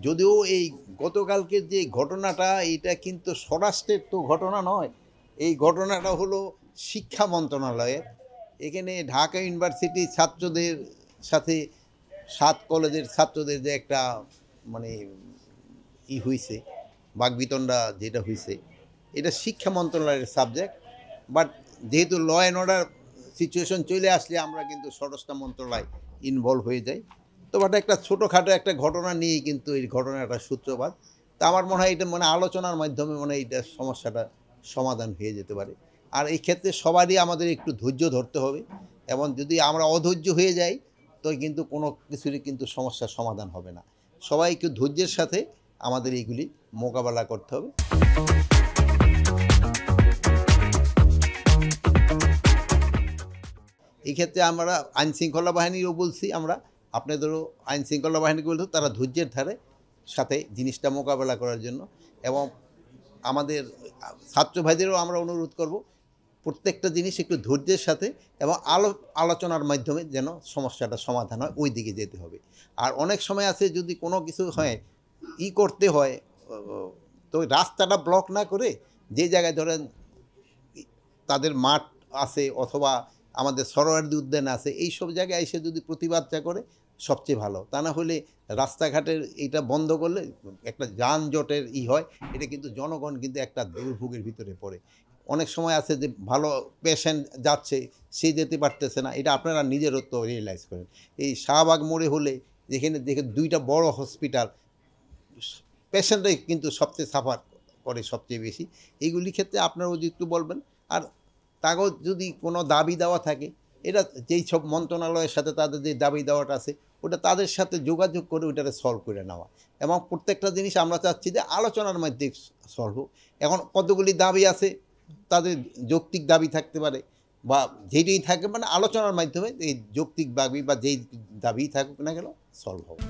যদিও এই গতকালকের যে ঘটনাটা এটা কিন্তু স্বরাষ্ট্রের তো ঘটনা নয়। এই ঘটনাটা হলো শিক্ষা মন্ত্রণালয়ের। এখানে ঢাকা ইউনিভার্সিটির ছাত্রদের সাথে ৭ কলেজের ছাত্রদের যে একটা মানে হইছে, বাকবিতণ্ডা যেটা হইছে, এটা শিক্ষা মন্ত্রণালয়ের সাবজেক্ট। বাট যেহেতু ল অ্যান্ড অর্ডার সিচুয়েশন চলে আসলে আমরা কিন্তু স্বরাষ্ট্র মন্ত্রণালয় ইনভলভ হয়ে যাই। তো বাট একটা ছোটোখাটো একটা ঘটনা নিয়েই কিন্তু এই ঘটনাটার সূত্রপাত। তা আমার মনে হয় এটা আলোচনার মাধ্যমে এইটা সমস্যাটা সমাধান হয়ে যেতে পারে। আর এই ক্ষেত্রে সবারই আমাদের একটু ধৈর্য ধরতে হবে, এবং যদি আমরা অধৈর্য হয়ে যাই তো কিন্তু কোনো কিছুরই কিন্তু সমস্যার সমাধান হবে না। সবাই একটু ধৈর্যের সাথে আমাদের এইগুলি মোকাবেলা করতে হবে। এই ক্ষেত্রে আমরা আইনশৃঙ্খলা বাহিনীরও বলছি, আমরা আপনাদেরও আইনশৃঙ্খলা বাহিনীকে বলতে তারা ধৈর্যের ধারে সাথে জিনিসটা মোকাবেলা করার জন্য, এবং আমাদের ছাত্র ভাইদেরও আমরা অনুরোধ করব প্রত্যেকটা জিনিস একটু ধৈর্যের সাথে এবং আলোচনার মাধ্যমে যেন সমস্যাটা সমাধান হয়, ওই দিকে যেতে হবে। আর অনেক সময় আছে যদি কোনো কিছু হয় করতে হয়, তো রাস্তাটা ব্লক না করে যে জায়গায় ধরেন তাদের মাঠ আছে অথবা আমাদের সরোয়ার্দী উদ্যান আছে, এই সব জায়গায় এসে যদি প্রতিবাদটা করে সবচেয়ে ভালো। তা না হলে রাস্তাঘাটের এইটা বন্ধ করলে একটা যানজটের হয়, এটা কিন্তু জনগণ কিন্তু একটা দুর্ভোগের ভিতরে পড়ে। অনেক সময় আছে যে ভালো পেশেন্ট যাচ্ছে, সে যেতে পারতেছে না, এটা আপনারা নিজেরও তো রিয়েলাইজ করেন। এই শাহবাগ মোড়ে হলে যেখানে দেখে ২টা বড় হসপিটাল, পেশেন্টরাই কিন্তু সবচেয়ে সাফার করে সবচেয়ে বেশি। এইগুলির ক্ষেত্রে আপনারাও যদি একটু বলবেন। আর তাগো যদি কোনো দাবি দেওয়া থাকে, এটা যেই সব মন্ত্রণালয়ের সাথে তাদের যে দাবি দেওয়াটা আছে, ওটা তাদের সাথে যোগাযোগ করে ওইটারে সলভ করে নেওয়া, এবং প্রত্যেকটা জিনিস আমরা চাচ্ছি যে আলোচনার মধ্যে সলভ হোক। এখন কতগুলি দাবি আছে, তাদের যৌক্তিক দাবি থাকতে পারে, বা যেটাই থাকে আলোচনার মাধ্যমে এই যৌক্তিক দাবি বা যেই দাবি থাকুক না কেন সলভ হবে।